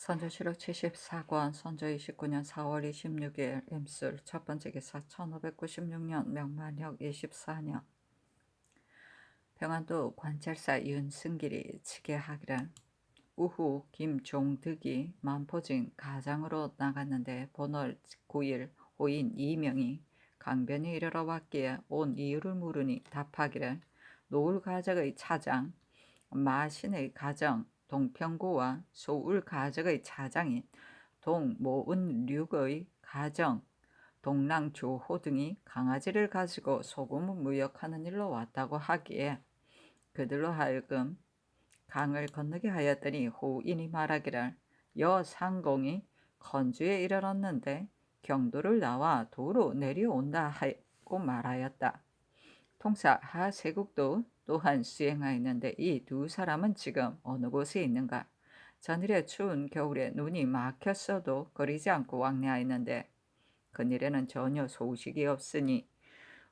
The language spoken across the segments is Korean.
선조실록 74권 선조 29년 4월 26일 임술 첫 번째 기사 1596년 명만혁 24년 평안도 관찰사 윤승길이 치계하기를 우후 김종득이 만포진 가장으로 나갔는데 본월 9일 호인 2명이 강변에 이르러 왔기에 온 이유를 물으니 답하기를 노을가적의 차장 마신의 가정 동평고와 소울가적의 차장인 동모은륙의 가정 동랑조호 등이 강아지를 가지고 소금을 무역하는 일로 왔다고 하기에 그들로 하여금 강을 건너게 하였더니 호인이 말하기를 여상공이 건주에 이르렀는데 경도를 나와 도로 내려온다 하고 말하였다. 통사 하세국도 또한 수행하였는데 이 두 사람은 지금 어느 곳에 있는가? 전일에 추운 겨울에 눈이 막혔어도 거리지 않고 왕래하였는데 그일에는 전혀 소식이 없으니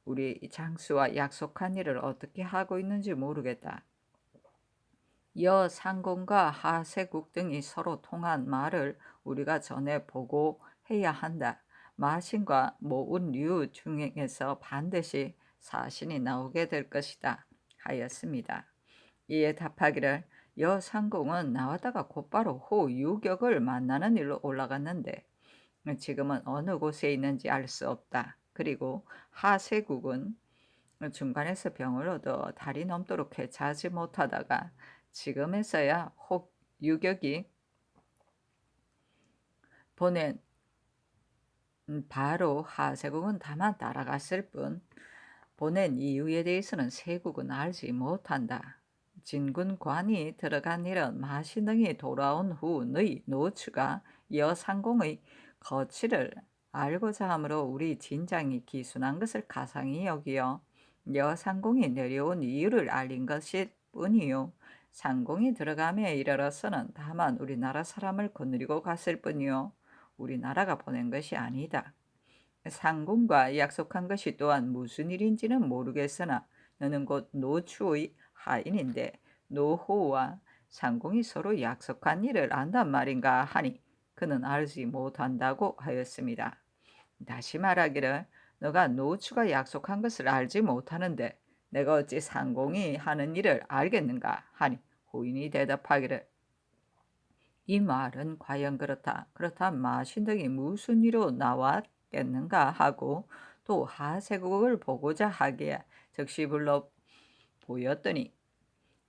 우리 장수와 약속한 일을 어떻게 하고 있는지 모르겠다. 여상공과 하세국 등이 서로 통한 말을 우리가 전해 보고해야 한다. 마신과 모운류 중에서 반드시 사신이 나오게 될 것이다 하였습니다. 이에 답하기를 여상공은 나왔다가 곧바로 호유격을 만나는 일로 올라갔는데 지금은 어느 곳에 있는지 알 수 없다. 그리고 하세국은 중간에서 병을 얻어 달이 넘도록 회차하지 못하다가 지금에서야 혹 유격이 보낸 바로 하세국은 다만 따라갔을 뿐 보낸 이유에 대해서는 세국은 알지 못한다. 진군관이 들어간 일은 마신등이 돌아온 후 너희 노추가 여상공의 거취를 알고자 하므로 우리 진장이 기순한 것을 가상히 여기어 여상공이 내려온 이유를 알린 것일 뿐이요. 상공이 들어감에 이르러서는 다만 우리나라 사람을 거느리고 갔을 뿐이요. 우리나라가 보낸 것이 아니다. 상공과 약속한 것이 또한 무슨 일인지는 모르겠으나 너는 곧 노추의 하인인데 노호와 상공이 서로 약속한 일을 안단 말인가 하니 그는 알지 못한다고 하였습니다. 다시 말하기를 너가 노추가 약속한 것을 알지 못하는데 내가 어찌 상공이 하는 일을 알겠는가 하니 호인이 대답하기를 이 말은 과연 그렇다. 그렇다 마신등이 무슨 일로 나왔겠는가 하고 또 하세국을 보고자 하기에 즉시 불러 보였더니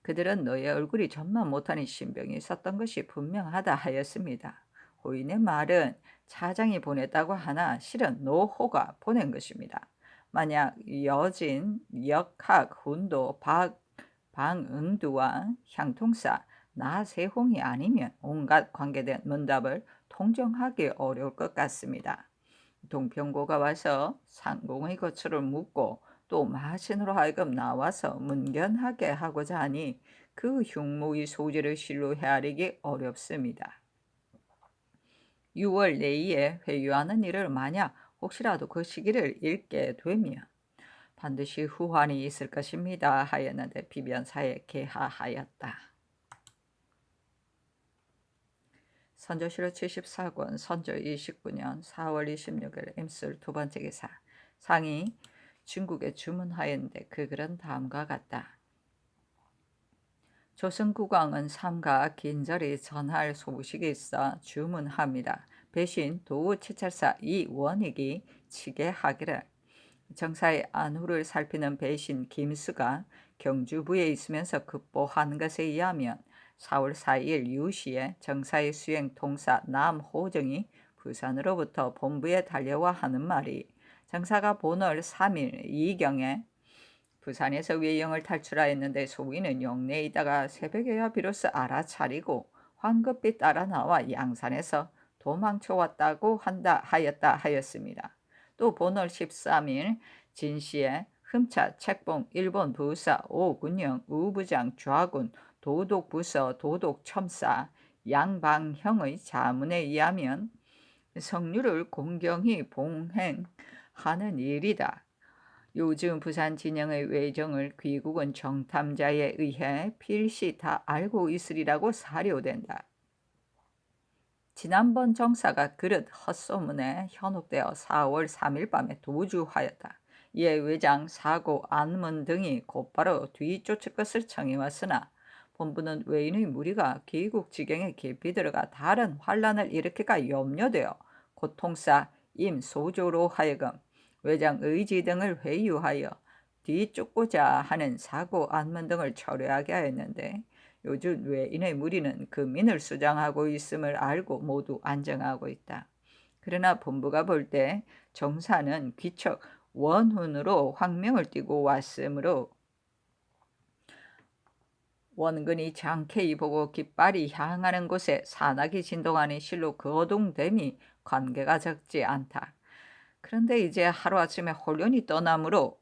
그들은 너의 얼굴이 전만 못하니 신병이 있었던 것이 분명하다 하였습니다. 호인의 말은 차장이 보냈다고 하나 실은 노호가 보낸 것입니다. 만약 여진, 역학, 훈도, 방응두와 향통사, 나세홍이 아니면 온갖 관계된 문답을 통정하기 어려울 것 같습니다. 동평고가 와서 상공의 거처를 묻고 또 마신으로 하여금 나와서 문견하게 하고자 하니 그 흉모의 소지를 실로 헤아리기 어렵습니다. 6월 내에 회유하는 일을 만약 혹시라도 그 시기를 읽게 되면 반드시 후환이 있을 것입니다 하였는데 비변사에 게하하였다. 선조실록 74권 선조 29년 4월 26일 임술 두 번째 기사 상이 중국에 주문하였는데 그 글은 다음과 같다. 조선국왕은 삼가 긴절히 전할 소식이 있어 주문합니다. 배신 도우치찰사 이원익이 치게하기를 정사의 안후를 살피는 배신 김수가 경주부에 있으면서 급보한 것에 의하면 4월 4일 유시에 정사의 수행 통사 남호정이 부산으로부터 본부에 달려와 하는 말이 정사가 본월 3일 이경에 부산에서 외영을 탈출하였는데 소위는 영내에 있다가 새벽에야 비로소 알아차리고 황급히 따라 나와 양산에서 도망쳐 왔다고 한다 하였다 하였습니다. 또 본월 13일 진시에 흠차 책봉 일본 부사 오군영 우부장 좌군 도독부서 도독첨사 양방형의 자문에 의하면 성류를 공경히 봉행하는 일이다. 요즘 부산 진영의 외정을 귀국은 정탐자에 의해 필시 다 알고 있으리라고 사료된다. 지난번 정사가 그릇 헛소문에 현혹되어 4월 3일 밤에 도주하였다. 이에 외장, 사고, 안문 등이 곧바로 뒤쫓을 것을 청해왔으나 본부는 외인의 무리가 귀국 지경에 깊이 들어가 다른 환란을 일으킬까 염려되어 고통사 임소조로 하여금 외장 의지 등을 회유하여 뒤쫓고자 하는 사고, 안문 등을 철회하게 하였는데, 요즘 외인의 무리는 금인을 수장하고 있음을 알고 모두 안정하고 있다. 그러나 본부가 볼 때 정사는 귀척 원훈으로 황명을 띠고 왔으므로 원근이 장쾌히 보고 깃발이 향하는 곳에 산악이 진동하니 실로 거동됨이 관계가 적지 않다. 그런데 이제 하루아침에 혼련이 떠나므로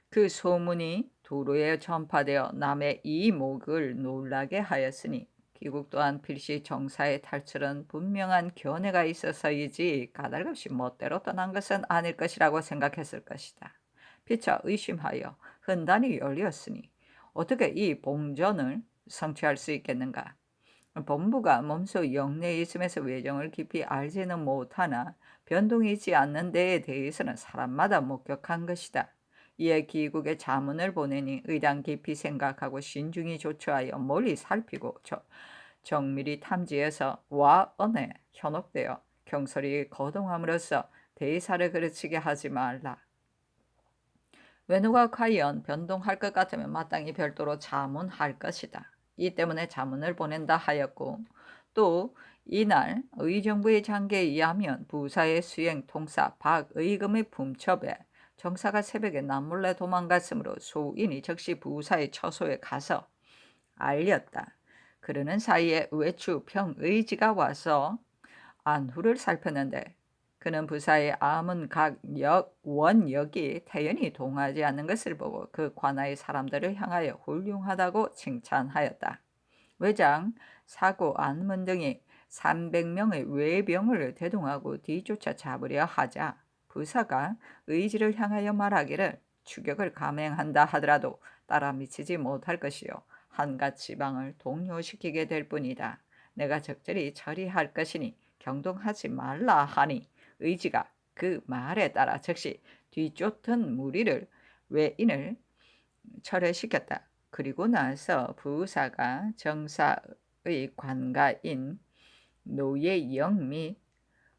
그 소문이 도로에 전파되어 남의 이목을 놀라게 하였으니 귀국 또한 필시 정사의 탈출은 분명한 견해가 있어서이지 까닭없이 멋대로 떠난 것은 아닐 것이라고 생각했을 것이다. 피차 의심하여 흔단이 열렸으니 어떻게 이 봉전을 성취할 수 있겠는가? 본부가 몸소 영내에 있으면서 외정을 깊이 알지는 못하나 변동이 있지 않는 데에 대해서는 사람마다 목격한 것이다. 이에 기국에 자문을 보내니 의당 깊이 생각하고 신중히 조처하여 멀리 살피고 정밀히 탐지해서 와언에 현혹되어 경솔히 거동함으로써 대사를 그르치게 하지 말라. 외누가 과연 변동할 것 같으면 마땅히 별도로 자문할 것이다. 이 때문에 자문을 보낸다 하였고, 또 이날 의정부의 장계에 의하면 부사의 수행 통사 박의금의 품첩에 정사가 새벽에 남몰래 도망갔으므로 소인이 즉시 부사의 처소에 가서 알렸다. 그러는 사이에 외추 평의지가 와서 안후를 살폈는데, 그는 부사의 아문 각 원역이 태연히 동하지 않는 것을 보고 그 관아의 사람들을 향하여 훌륭하다고 칭찬하였다. 외장, 사고, 안문 등이 300명의 외병을 대동하고 뒤쫓아 잡으려 하자 부사가 의지를 향하여 말하기를 추격을 감행한다 하더라도 따라 미치지 못할 것이요 한갓 지방을 동요시키게 될 뿐이다. 내가 적절히 처리할 것이니 경동하지 말라 하니 의지가 그 말에 따라 즉시 뒤쫓은 무리를 외인을 철회시켰다. 그리고 나서 부사가 정사의 관가인 노예영 및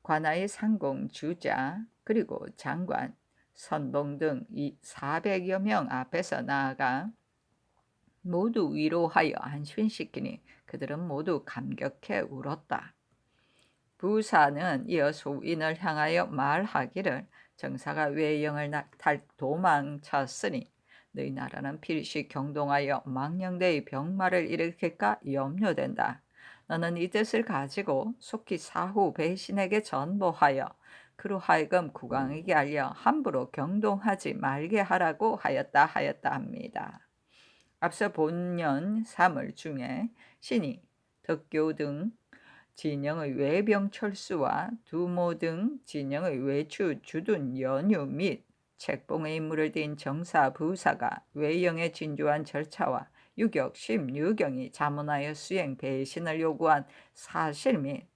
관아의 상공 주자 그리고 장관, 선봉 등 이 400여 명 앞에서 나아가 모두 위로하여 안심시키니 그들은 모두 감격해 울었다. 부사는 이어 소인을 향하여 말하기를 정사가 외영을 도망쳤으니 너희 나라는 필시 경동하여 망령대의 병마를 일으킬까 염려된다. 너는 이 뜻을 가지고 속히 사후 배신에게 전보하여 그로 하여금 국왕에게 알려 함부로 경동하지 말게 하라고 하였다 합니다. 앞서 본년 3월 중에 신이 덕교 등 진영의 외병 철수와 두모 등 진영의 외추 주둔 연유 및 책봉의 임무를 띈 정사 부사가 외영의 진주한 절차와 유격 16경이 자문하여 수행 배신을 요구한 사실 및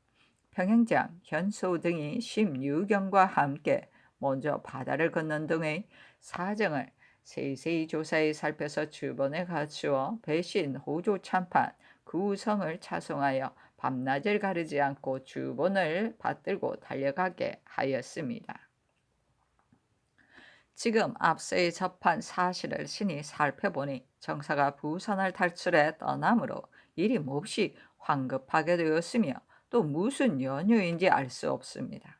평행장, 현소 등이 16경과 함께 먼저 바다를 건넌 등의 사정을 세세히 조사해 살펴서 주본에 갖추어 배신, 호조 참판, 구성을 차송하여 밤낮을 가르지 않고 주본을 받들고 달려가게 하였습니다. 지금 앞서에 접한 사실을 신이 살펴보니 정사가 부선을 탈출해 떠남으로 일이 몹시 황급하게 되었으며 또 무슨 연유인지 알 수 없습니다.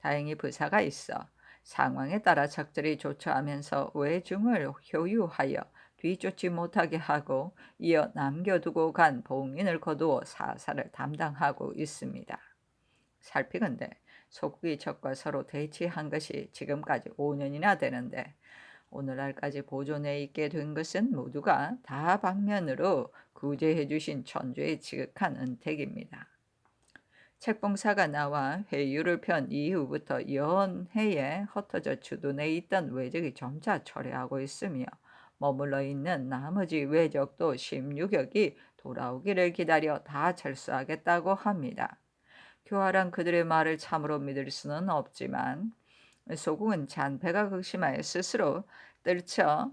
다행히 부사가 있어 상황에 따라 적절히 조처하면서 외중을 효유하여 뒤쫓지 못하게 하고 이어 남겨두고 간 봉인을 거두어 사사를 담당하고 있습니다. 살피건대 속국의 적과 서로 대치한 것이 지금까지 5년이나 되는데 오늘날까지 보존해 있게 된 것은 모두가 다방면으로 구제해 주신 천주의 지극한 은택입니다. 책봉사가 나와 회유를 편 이후부터 연해에 흩어져 주둔해 있던 외적이 점차 철회하고 있으며 머물러 있는 나머지 외적도 16역이 돌아오기를 기다려 다 철수하겠다고 합니다. 교활한 그들의 말을 참으로 믿을 수는 없지만 소국은 잔패가 극심하여 스스로 떨쳐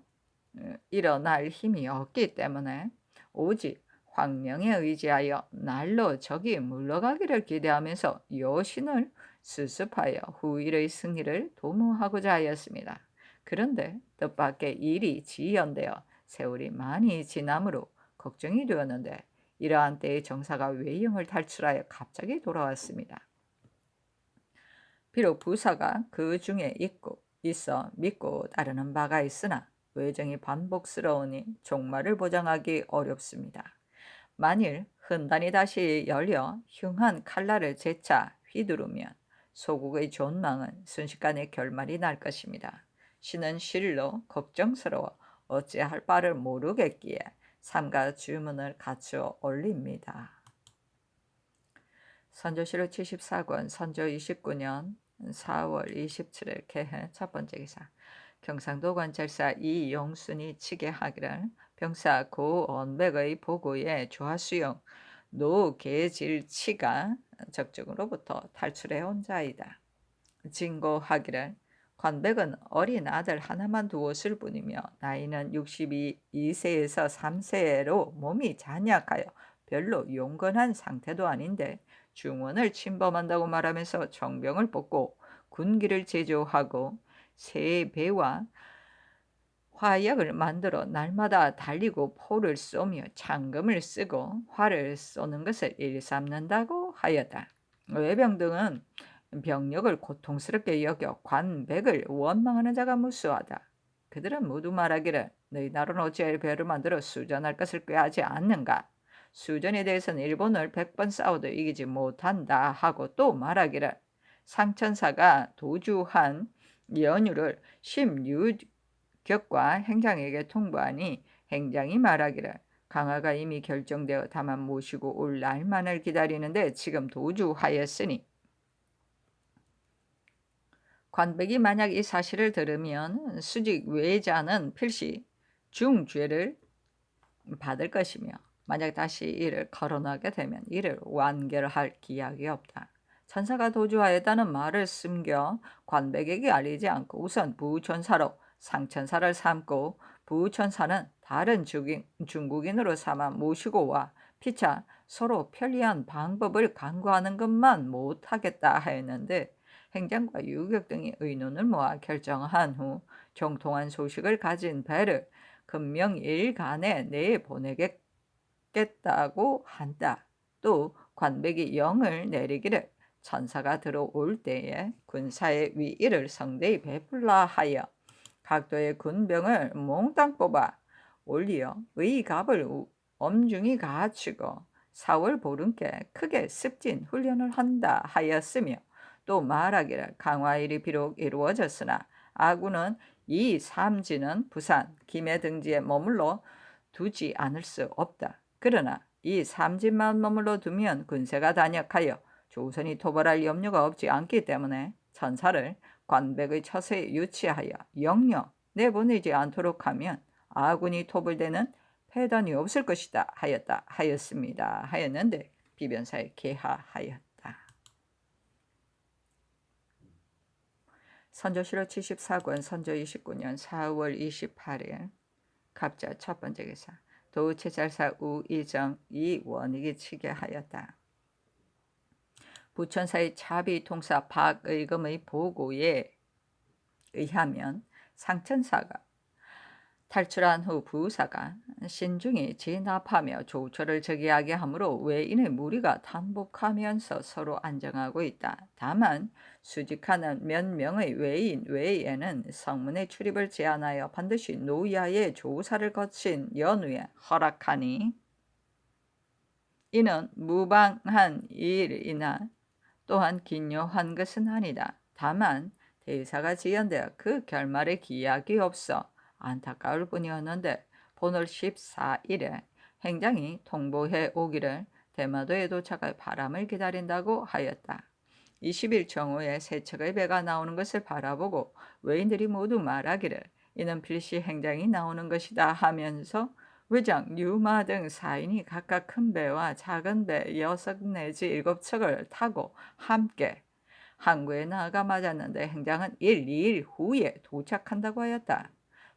일어날 힘이 없기 때문에 오직 황령에 의지하여 날로 적이 물러가기를 기대하면서 여신을 수습하여 후일의 승리를 도모하고자 하였습니다. 그런데 뜻밖의 일이 지연되어 세월이 많이 지나므로 걱정이 되었는데 이러한 때에 정사가 외영을 탈출하여 갑자기 돌아왔습니다. 비록 부사가 그 중에 있어 믿고 따르는 바가 있으나 외정이 반복스러우니 종말을 보장하기 어렵습니다. 만일 흔단이 다시 열려 흉한 칼날을 재차 휘두르면 소국의 존망은 순식간에 결말이 날 것입니다. 신은 실로 걱정스러워 어찌할 바를 모르겠기에 삼가 주문을 갖추어 올립니다. 선조실록 74권 선조 29년 4월 27일 개해 첫 번째 기사. 경상도 관찰사 이용순이 치게하기를 병사 고언백의 보고에 조하수영 노계질치가 적중으로부터 탈출해온 자이다. 진고하기를 관백은 어린 아들 하나만 두었을 뿐이며 나이는 62세에서 3세로 몸이 잔약하여 별로 용건한 상태도 아닌데 중원을 침범한다고 말하면서 정병을 뽑고 군기를 제조하고 새 배와 화약을 만들어 날마다 달리고 포를 쏘며 창금을 쓰고 활을 쏘는 것을 일삼는다고 하였다. 외병 등은 병력을 고통스럽게 여겨 관백을 원망하는 자가 무수하다. 그들은 모두 말하기를 너희 나라는 어찌하여 배를 만들어 수전할 것을 꾀하지 않는가? 수전에 대해서는 일본을 100번 싸워도 이기지 못한다 하고 또 말하기를 상천사가 도주한 연유를 16격과 행장에게 통보하니 행장이 말하기를 강화가 이미 결정되어 다만 모시고 올 날만을 기다리는데 지금 도주하였으니 관백이 만약 이 사실을 들으면 수직 외자는 필시 중죄를 받을 것이며 만약 다시 이를 거론하게 되면 이를 완결할 기약이 없다. 천사가 도주하였다는 말을 숨겨 관백에게 알리지 않고 우선 부천사로 상천사를 삼고 부천사는 다른 중국인으로 삼아 모시고 와 피차 서로 편리한 방법을 강구하는 것만 못하겠다 하였는데 행장과 유격 등이 의논을 모아 결정한 후 정통한 소식을 가진 배를 금명일간에 내보내겠다고 한다. 또 관백이 영을 내리기를 천사가 들어올 때에 군사의 위의를 성대히 베풀라 하여 각도의 군병을 몽땅 뽑아 올리어 의갑을 엄중히 갖추고 4월 보름께 크게 습진 훈련을 한다 하였으며 또 말하기를 강화일이 비록 이루어졌으나 아군은 이 삼지는 부산, 김해 등지에 머물러 두지 않을 수 없다. 그러나 이 삼지만 머물러 두면 군세가 단약하여 조선이 토벌할 염려가 없지 않기 때문에 천사를 관백의 처세에 유치하여 영영 내보내지 않도록 하면 아군이 토벌되는 패단이 없을 것이다 하였습니다. 하였는데 비변사에 개하하였다. 선조실록 74권 선조 29년 4월 28일 갑자 첫 번째 기사. 도우체잘사 우이정 이원익이 치게 하였다. 부천사의 차비 통사 박의금의 보고에 의하면 상천사가 탈출한 후 부사가 신중히 진압하며 조처를 저기하게 하므로 외인의 무리가 단복하면서 서로 안정하고 있다. 다만 수직하는 몇 명의 외인 외에는 성문의 출입을 제한하여 반드시 노야의 조사를 거친 연후에 허락하니 이는 무방한 일이나 또한 기묘한 것은 아니다. 다만 대사가 지연되어 그 결말에 기약이 없어 안타까울 뿐이었는데 본월 14일에 행장이 통보해 오기를 대마도에 도착할 바람을 기다린다고 하였다. 20일 정오에 세 척의 배가 나오는 것을 바라보고 외인들이 모두 말하기를 이는 필시 행장이 나오는 것이다 하면서 의장, 유마 등 사인이 각각 큰 배와 작은 배 6 내지 7척을 타고 함께 항구에 나아가맞았는데 행장은 1, 2일 후에 도착한다고 하였다.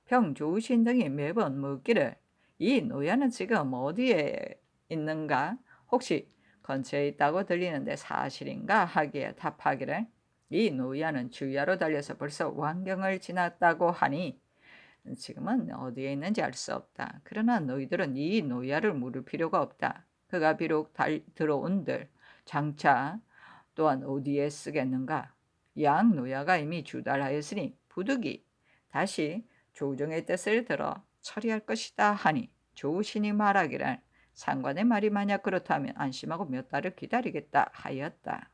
병조신 등이 매번 묻기를 이 노야는 지금 어디에 있는가? 혹시 근처에 있다고 들리는데 사실인가? 하기에 답하기를 이 노야는 주야로 달려서 벌써 왕경을 지났다고 하니 지금은 어디에 있는지 알 수 없다. 그러나 너희들은 이 노야를 물을 필요가 없다. 그가 비록 들어온들 장차 또한 어디에 쓰겠는가? 양 노야가 이미 주달하였으니 부득이 다시 조정의 뜻을 들어 처리할 것이다 하니 조신이 말하기를 상관의 말이 만약 그렇다면 안심하고 몇 달을 기다리겠다 하였다.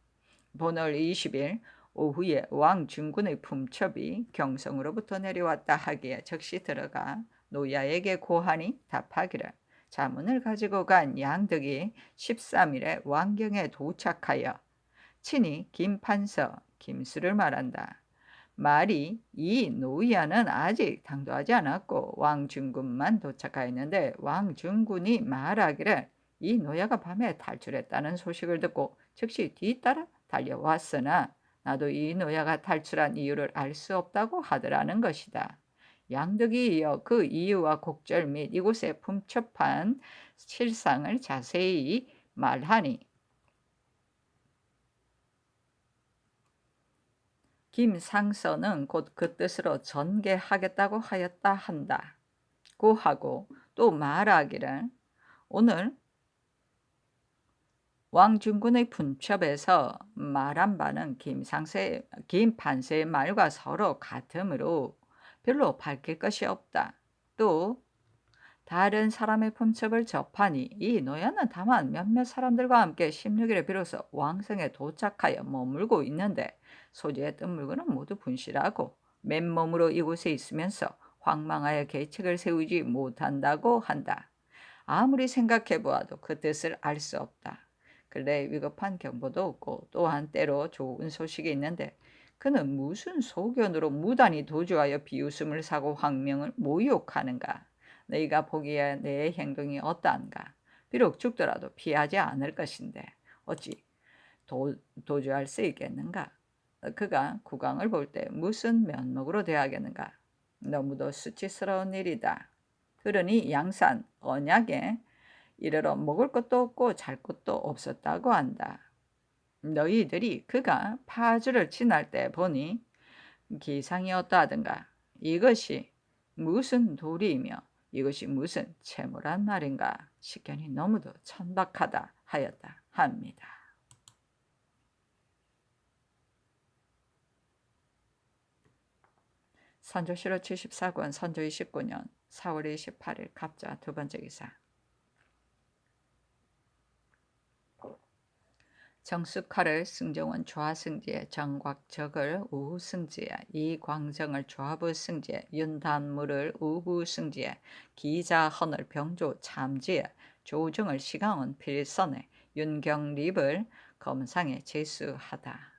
본월 20일 오후에 왕 중군의 품첩이 경성으로부터 내려왔다 하기에 즉시 들어가 노야에게 고하니 답하기를 자문을 가지고 간 양득이 13일에 왕경에 도착하여 친히 김판서 김수를 말한다. 말이 이 노야는 아직 당도하지 않았고 왕중군만 도착하였는데 왕중군이 말하기를 이 노야가 밤에 탈출했다는 소식을 듣고 즉시 뒤따라 달려왔으나 나도 이 노야가 탈출한 이유를 알 수 없다고 하더라는 것이다. 양득이 이어 그 이유와 곡절 및 이곳에 품첩한 실상을 자세히 말하니 김상서는 곧 그 뜻으로 전개하겠다고 하였다 한다. 고 하고 또 말하기를 오늘 왕중군의 분첩에서 말한 바는 김판세의 말과 서로 같으므로 별로 밝힐 것이 없다. 또 다른 사람의 품첩을 접하니 이 노야는 다만 몇몇 사람들과 함께 16일에 비로소 왕성에 도착하여 머물고 있는데 소지의 뜬 물건은 모두 분실하고 맨몸으로 이곳에 있으면서 황망하여 계책을 세우지 못한다고 한다. 아무리 생각해 보아도 그 뜻을 알 수 없다. 근래 위급한 경보도 없고 또한 때로 좋은 소식이 있는데 그는 무슨 소견으로 무단히 도주하여 비웃음을 사고 황명을 모욕하는가? 너희가 보기에 내 행동이 어떠한가? 비록 죽더라도 피하지 않을 것인데 어찌 도주할 수 있겠는가? 그가 국왕을 볼 때 무슨 면목으로 대하겠는가? 너무도 수치스러운 일이다. 그러니 양산 언약에 이르러 먹을 것도 없고 잘 것도 없었다고 한다. 너희들이 그가 파주를 지날 때 보니 기상이 어떠하든가? 이것이 무슨 도리이며 이것이 무슨 채무란 말인가? 식견이 너무도 천박하다 하였다 합니다. 선조실록 74권 선조 29년 4월 28일 갑자 두 번째 기사. 정숙하를 승정원 좌승지에 정곽적을 우승지에 이광정을 좌부 승지에 윤단무를 우부 승지에 기자헌을 병조 참지에 조정을 시강원 필선에 윤경립을 검상에 제수하다.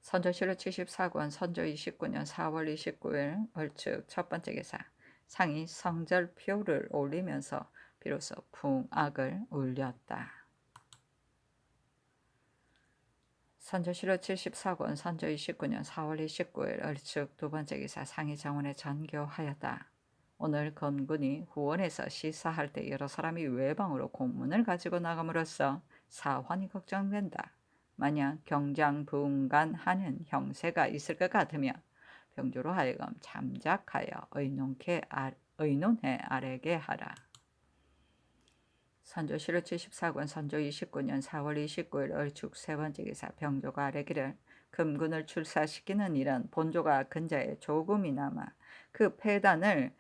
선조실록 74권 선조 29년 4월 29일 얼축 첫 번째 기사. 상이 성절표를 올리면서 비로소 풍악을 울렸다. 선조실록 74권 선조 29년 4월 29일 얼축 두 번째 기사. 상이 정원에 전교하였다. 오늘 건군이 후원에서 시사할 때 여러 사람이 외방으로 공문을 가지고 나감으로써 사환이 걱정된다. 만약 경장부응간하는 형세가 있을 것 같으면 병조로 하여금 잠작하여 의논해 아래게 하라. 선조실록 74권 선조 29년 4월 29일 얼축 세 번째 기사. 병조가 아래기를 금군을 출사시키는 일은 본조가 근자에 조금이나마 그 폐단을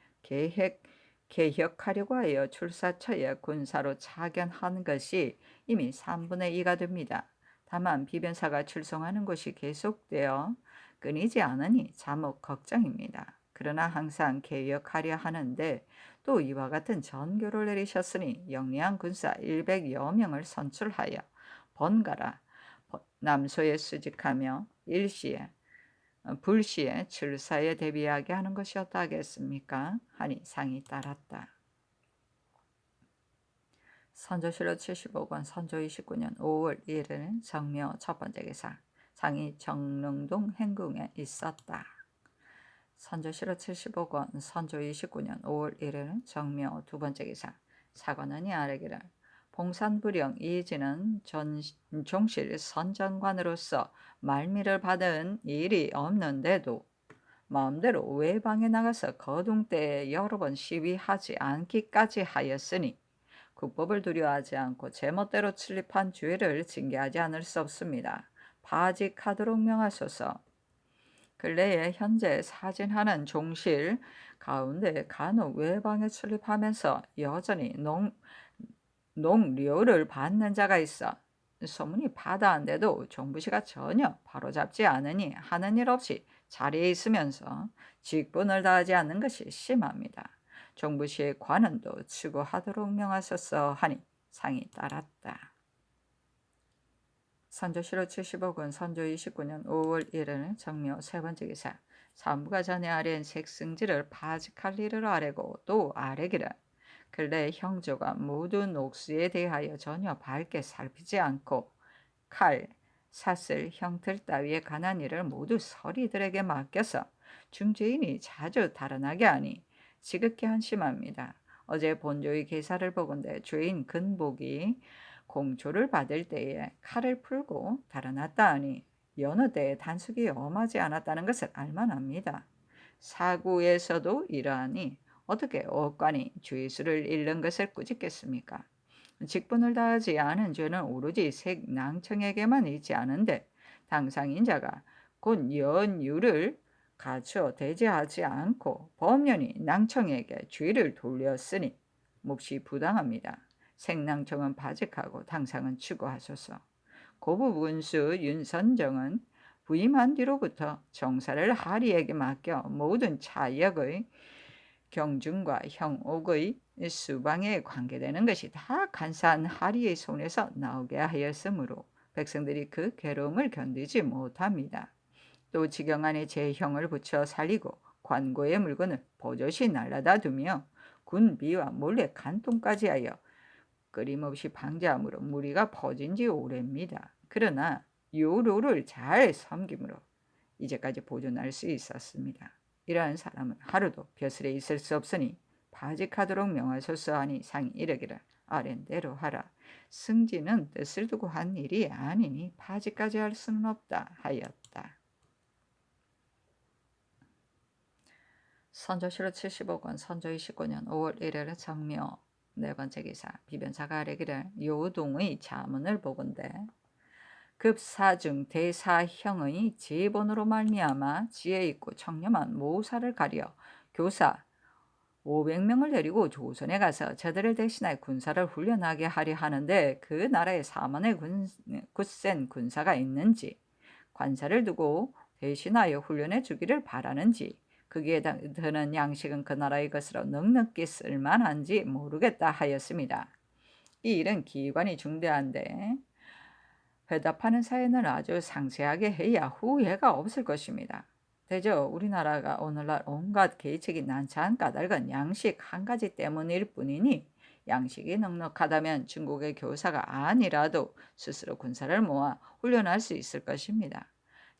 개혁하려고 하여 출사처에 군사로 차견한 것이 이미 3분의 2가 됩니다. 다만 비변사가 출송하는 것이 계속되어 끊이지 않으니 자목 걱정입니다. 그러나 항상 개혁하려 하는데 또 이와 같은 전교를 내리셨으니 영리한 군사 100여 명을 선출하여 번갈아 남소에 수직하며 일시에 불시에 출사에 대비하게 하는 것이었다 하겠습니까? 하니 상이 따랐다. 선조실록 75권 선조 29년 5월 1일은 정묘 첫 번째 기사. 상이 정릉동 행궁에 있었다. 선조실록 75권 선조 29년 5월 1일은 정묘 두 번째 기사. 사관은 이 아래기를 봉산부령 이진은 종실 선정관으로서 말미를 받은 일이 없는데도 마음대로 외방에 나가서 거둥때에 여러 번 시위하지 않기까지 하였으니 국법을 두려워하지 않고 제멋대로 출입한 죄를 징계하지 않을 수 없습니다. 바직하도록 명하소서. 근래에 현재 사진하는 종실 가운데 간혹 외방에 출입하면서 여전히 농료를 받는 자가 있어 소문이 바다한데도 종부시가 전혀 바로잡지 않으니 하는 일 없이 자리에 있으면서 직분을 다하지 않는 것이 심합니다. 종부시의 관원도 추구하도록 명하소서 하니 상이 따랐다. 선조실록 75권 선조 29년 5월 1일은 정묘 세 번째 기사. 사무가 전에 아랜 색승지를 파직할 일을 아뢰고 또 아뢰기를 근래 형조가 모든 옥수에 대하여 전혀 밝게 살피지 않고 칼, 사슬, 형틀 따위에 관한 일을 모두 서리들에게 맡겨서 중죄인이 자주 달아나게 하니 지극히 한심합니다. 어제 본조의 계사를 보건대 죄인 근복이 공초를 받을 때에 칼을 풀고 달아났다 하니 여느 때에 단속이 엄하지 않았다는 것을 알만합니다. 사구에서도 이러하니 어떻게 억관이 죄수를 잃는 것을 꾸짖겠습니까? 직분을 다하지 않은 죄는 오로지 색낭청에게만 있지 않은데 당상인자가 곧 연유를 갖춰 대제하지 않고 범연히 낭청에게 죄를 돌렸으니 몹시 부당합니다. 색낭청은 바직하고 당상은 추구하소서. 고부군수 윤선정은 부임한 뒤로부터 정사를 하리에게 맡겨 모든 차역의 경중과 형옥의 수방에 관계되는 것이 다 간사한 하리의 손에서 나오게 하였으므로 백성들이 그 괴로움을 견디지 못합니다. 또 지경 안에 제형을 붙여 살리고 관고의 물건을 버젓이 날라다 두며 군비와 몰래 간통까지 하여 끊임없이 방자함으로 무리가 퍼진 지 오래입니다. 그러나 요로를 잘 섬김으로 이제까지 보존할 수 있었습니다. 이러한 사람은 하루도 벼슬에 있을 수 없으니 바직하도록 명하소서 하니 상이 이르기를 아랜대로 하라. 승진은 뜻을 두고 한 일이 아니니 바직까지 할 수는 없다 하였다. 선조실록 75권 선조 29년 5월 1일의 정묘 네 번째 기사. 비변사가 아뢰기를 요동의 자문을 보건대 급사중 대사형의 제본으로 말미암아 지혜 있고 청렴한 모사를 가려 교사 500명을 데리고 조선에 가서 저들을 대신하여 군사를 훈련하게 하려 하는데 그 나라에 사만의 굳센 군사가 있는지 관사를 두고 대신하여 훈련해 주기를 바라는지 거기에 드는 양식은 그 나라의 것으로 넉넉히 쓸만한지 모르겠다 하였습니다. 이 일은 기관이 중대한데 회답하는 사연을 아주 상세하게 해야 후회가 없을 것입니다. 대저 우리나라가 오늘날 온갖 계책이 난처한 까닭은 양식 한 가지 때문일 뿐이니 양식이 넉넉하다면 중국의 교사가 아니라도 스스로 군사를 모아 훈련할 수 있을 것입니다.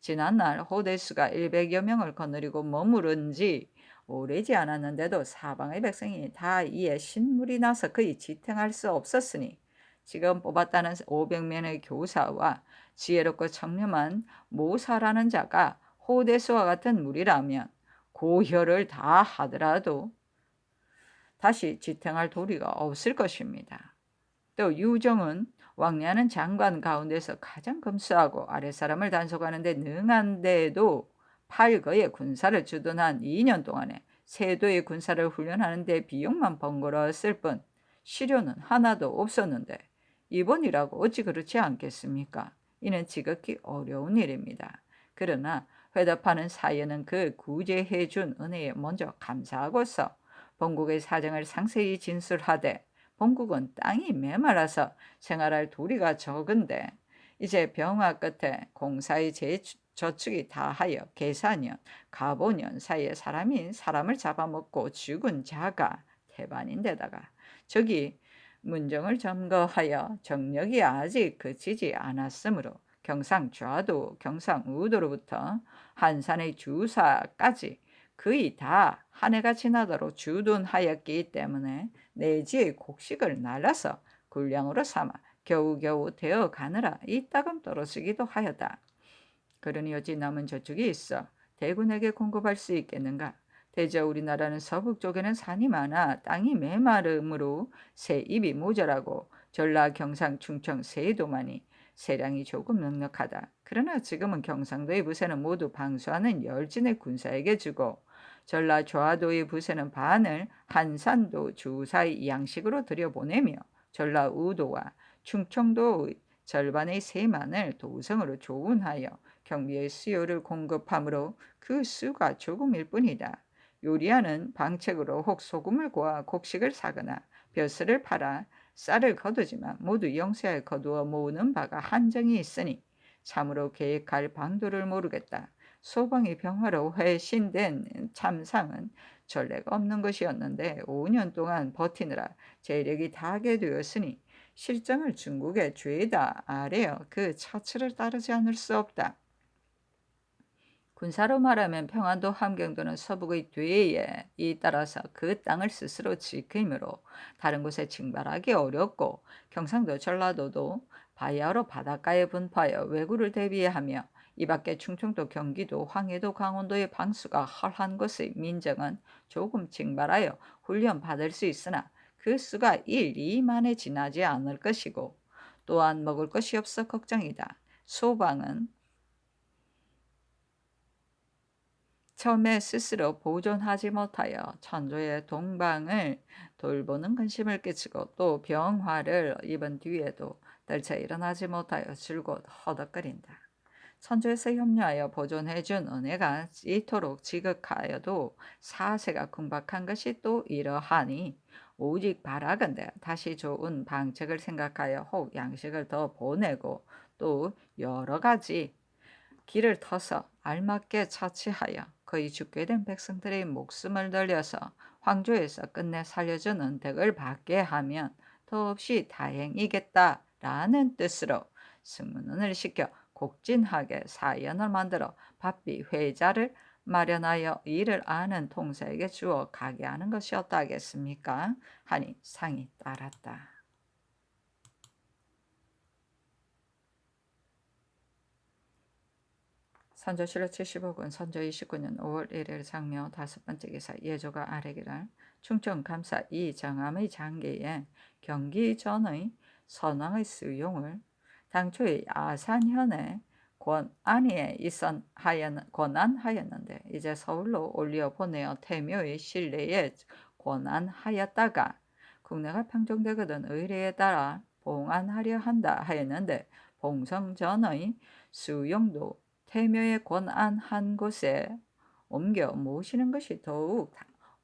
지난날 호대수가 100여 명을 거느리고 머무른 지 오래지 않았는데도 사방의 백성이 다 이에 신물이 나서 그이 지탱할 수 없었으니 지금 뽑았다는 500명의 교사와 지혜롭고 청렴한 모사라는 자가 호대수와 같은 무리라면 고혈을 다 하더라도 다시 지탱할 도리가 없을 것입니다. 또 유정은 왕래하는 장관 가운데서 가장 검소하고 아랫사람을 단속하는 데 능한데도 팔거의 군사를 주둔한 2년 동안에 세도의 군사를 훈련하는 데 비용만 번거로웠을 뿐 실효는 하나도 없었는데 이번이라고 어찌 그렇지 않겠습니까? 이는 지극히 어려운 일입니다. 그러나 회답하는 사연은 그 구제해 준 은혜에 먼저 감사하고서 본국의 사정을 상세히 진술하되 본국은 땅이 메말라서 생활할 도리가 적은데 이제 병화 끝에 공사의 저축이 다하여 계산년, 가보년 사이에 사람이 사람을 잡아먹고 죽은 자가 태반인데다가 저기 문정을 점거하여 정력이 아직 그치지 않았으므로 경상좌도, 경상우도로부터 한산의 주사까지 거의 다 한 해가 지나도록 주둔하였기 때문에 내지의 곡식을 날라서 군량으로 삼아 겨우겨우 되어 가느라 이따금 떨어지기도 하였다. 그러니 어찌 남은 저축이 있어 대군에게 공급할 수 있겠는가? 대저 우리나라는 서북 쪽에는 산이 많아 땅이 메마름으로 새입이 모자라고 전라, 경상, 충청, 세도만이 세량이 조금 넉넉하다. 그러나 지금은 경상도의 부세는 모두 방수하는 열진의 군사에게 주고 전라, 좌도의 부세는 반을 한산도 주사의 양식으로 들여보내며 전라, 우도와 충청도의 절반의 세만을 도성으로 조운하여 경비의 수요를 공급하므로 그 수가 조금일 뿐이다. 요리하는 방책으로 혹 소금을 고아 곡식을 사거나 벼슬을 팔아 쌀을 거두지만 모두 영세에 거두어 모으는 바가 한정이 있으니 참으로 계획할 방도를 모르겠다. 소방이 병화로 회신된 참상은 전례가 없는 것이었는데 5년 동안 버티느라 재력이 다하게 되었으니 실정을 중국에 죄다 아래어 그 차츠를 따르지 않을 수 없다. 군사로 말하면 평안도, 함경도는 서북의 뒤에 따라서 그 땅을 스스로 지키므로 다른 곳에 징발하기 어렵고 경상도, 전라도도 바야흐로 바닷가에 분포하여 왜구를 대비하며 이밖에 충청도, 경기도, 황해도, 강원도의 방수가 헐한 곳의 민정은 조금 징발하여 훈련 받을 수 있으나 그 수가 1, 2만에 지나지 않을 것이고 또한 먹을 것이 없어 걱정이다. 소방은 처음에 스스로 보존하지 못하여 천조의 동방을 돌보는 근심을 끼치고 또 병화를 입은 뒤에도 떨쳐 일어나지 못하여 줄곧 허덕거린다. 천조에서 협려하여 보존해준 은혜가 이토록 지극하여도 사세가 궁박한 것이 또 이러하니 오직 바라건대 다시 좋은 방책을 생각하여 혹 양식을 더 보내고 또 여러 가지 길을 터서 알맞게 처치하여 거의 죽게 된 백성들의 목숨을 늘려서 황조에서 끝내 살려주는 덕을 받게 하면 더없이 다행이겠다라는 뜻으로 승문원을 시켜 곡진하게 사연을 만들어 바삐 회자를 마련하여 이를 아는 통사에게 주어 가게 하는 것이었다 하겠습니까? 하니 상이 따랐다. 선조실록 75권 선조 29년 5월 1일 장묘 5번째 기사 예조가 아래기랄 충청 감사 이정암의 장계에 경기 전의 선왕의 수용을 당초에 아산현에 권안하였는데 이제 서울로 올려 보내어 태묘의 신례에 권안하였다가 국내가 평정되거든 의례에 따라 봉안하려 한다 하였는데 봉성 전의 수용도 태묘에 권안한 곳에 옮겨 모시는 것이 더욱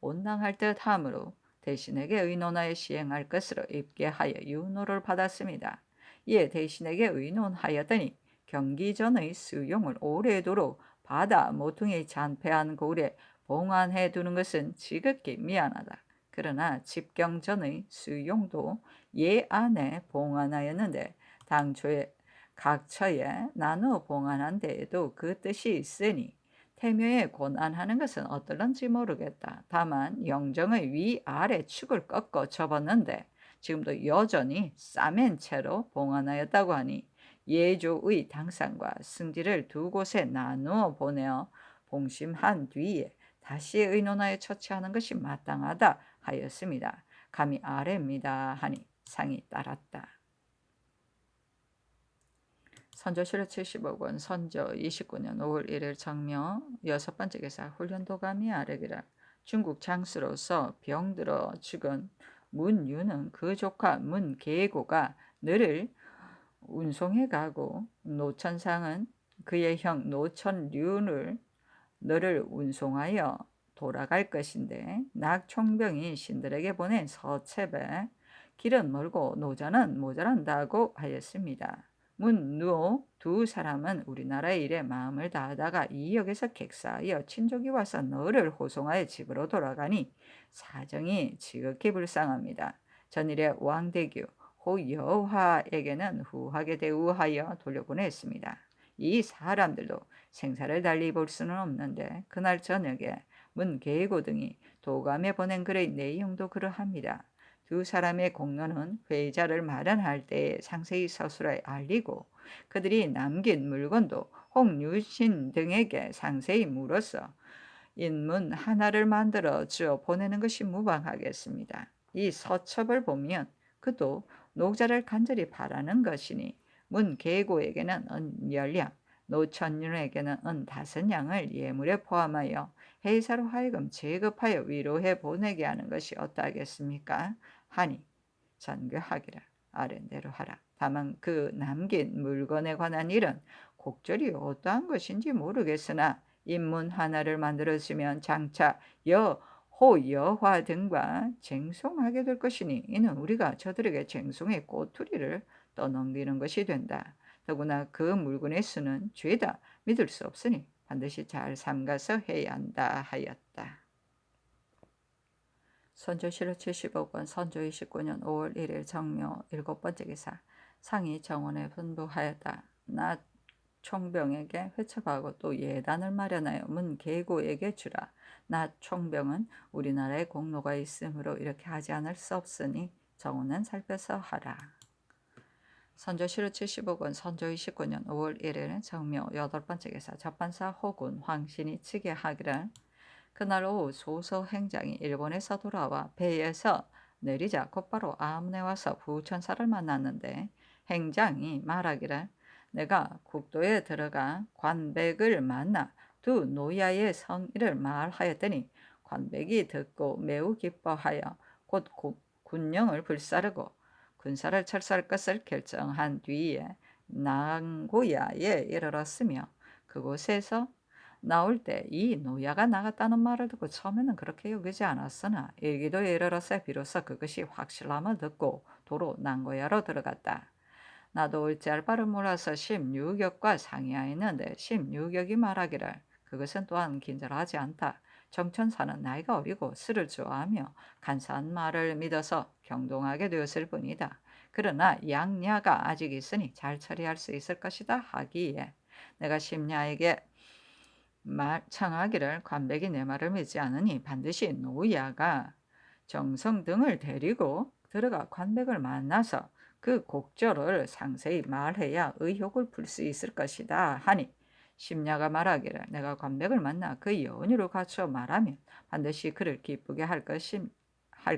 온당할 듯하므로 대신에게 의논하여 시행할 것으로 입계하여 윤호를 받았습니다. 이에 대신에게 의논하였더니 경기전의 수용을 오래도록 받아 모퉁이 잔패한 고을에 봉안해 두는 것은 지극히 미안하다. 그러나 집경전의 수용도 예 안에 봉안하였는데 당초에 각처에 나누어 봉안한 데에도 그 뜻이 있으니 태묘에 권안하는 것은 어떨런지 모르겠다. 다만 영정의 위아래 축을 꺾어 접었는데 지금도 여전히 싸맨 채로 봉안하였다고 하니 예조의 당상과 승지를 두 곳에 나누어 보내어 봉심한 뒤에 다시 의논하여 처치하는 것이 마땅하다 하였습니다. 감히 아래입니다 하니 상이 따랐다. 선조실록 75권 선조 29년 5월 1일 정묘 6번째 기사 훈련도감이 아래기라 중국 장수로서 병들어 죽은 문유는 그 조카 문계고가 너를 운송해 가고 노천상은 그의 형 노천륜을 너를 운송하여 돌아갈 것인데 낙총병이 신들에게 보낸 서첩에 길은 멀고 노자는 모자란다고 하였습니다. 문누 두 사람은 우리나라의 일에 마음을 다하다가 이 역에서 객사하여 친족이 와서 너를 호송하여 집으로 돌아가니 사정이 지극히 불쌍합니다. 전일에 왕대규 호여화에게는 후하게 대우하여 돌려보냈습니다. 이 사람들도 생사를 달리 볼 수는 없는데 그날 저녁에 문계고 등이 도감에 보낸 글의 내용도 그러합니다. 두 사람의 공로는 회자를 마련할 때에 상세히 서술에 알리고 그들이 남긴 물건도 홍유신 등에게 상세히 물어서 인문 하나를 만들어 주어 보내는 것이 무방하겠습니다. 이 서첩을 보면 그도 녹자를 간절히 바라는 것이니 문계고에게는 은 10량, 노천윤에게는 은 5냥을 예물에 포함하여 회사로 하여금 제급하여 위로해 보내게 하는 것이 어떠하겠습니까? 하니 전교하기를 아랜대로 하라. 다만 그 남긴 물건에 관한 일은 곡절이 어떠한 것인지 모르겠으나 인문 하나를 만들어주면 장차 여호 여화 등과 쟁송하게 될 것이니 이는 우리가 저들에게 쟁송의 꼬투리를 떠넘기는 것이 된다. 더구나 그 물건의 수는 죄다 믿을 수 없으니 반드시 잘 삼가서 해야 한다 하였다. 선조실록 75권 선조 29년 5월 1일 정묘 7번째 기사 상이 정원에 분부하였다. 나 총병에게 회첩하고 또 예단을 마련하여 문계고에게 주라. 나 총병은 우리나라에 공로가 있으므로 이렇게 하지 않을 수 없으니 정원은 살펴서 하라. 선조실록 75권 선조 29년 5월 1일 정묘 8번째 기사 접반사 호군 황신이 치게 하기를 그날 오후 소서 행장이 일본에서 돌아와 배에서 내리자 곧바로 아문에 와서 부천사를 만났는데 행장이 말하기를 내가 국도에 들어가 관백을 만나 두 노야의 성의를 말하였더니 관백이 듣고 매우 기뻐하여 곧 군령을 불사르고 군사를 철수할 것을 결정한 뒤에 낭고야에 이르렀으며 그곳에서 나올 때 이 노야가 나갔다는 말을 듣고 처음에는 그렇게 여기지 않았으나 일기도에 이르렀을 비로소 그것이 확실함을 듣고 도로 낭고야로 들어갔다. 나도 어찌할 바를 몰라서 16역과 상의하였는데 16역이 말하기를 그것은 또한 긴절하지 않다. 정천사는 나이가 어리고 술을 좋아하며 간사한 말을 믿어서 경동하게 되었을 뿐이다. 그러나 양야가 아직 있으니 잘 처리할 수 있을 것이다 하기에 내가 심야에게 청하기를 관백이 내 말을 믿지 않으니 반드시 노야가 정성 등을 데리고 들어가 관백을 만나서 그 곡절을 상세히 말해야 의혹을 풀 수 있을 것이다 하니 심야가 말하기를 내가 관백을 만나 그 연유를 갖추어 말하면 반드시 그를 기쁘게 할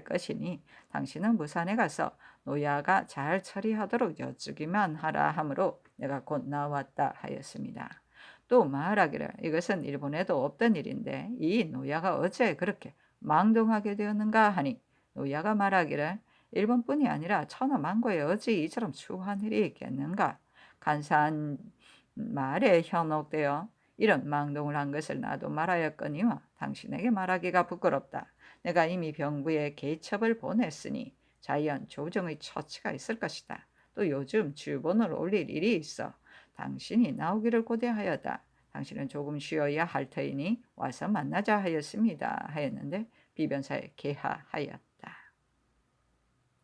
것이니 당신은 부산에 가서 노야가 잘 처리하도록 여쭈기만 하라 하므로 내가 곧 나왔다 하였습니다. 또 말하기를 이것은 일본에도 없던 일인데 이 노야가 어째 그렇게 망동하게 되었는가 하니 노야가 말하기를 일본뿐이 아니라 천하만고에 어찌 이처럼 추한 일이 있겠는가. 간사한 말에 현혹되어 이런 망동을 한 것을 나도 말하였거니와 당신에게 말하기가 부끄럽다. 내가 이미 병부에 개첩을 보냈으니 자연 조정의 처치가 있을 것이다. 또 요즘 주본을 올릴 일이 있어 당신이 나오기를 고대하였다. 당신은 조금 쉬어야 할 터이니 와서 만나자 하였습니다. 하였는데 비변사에 개하하였다.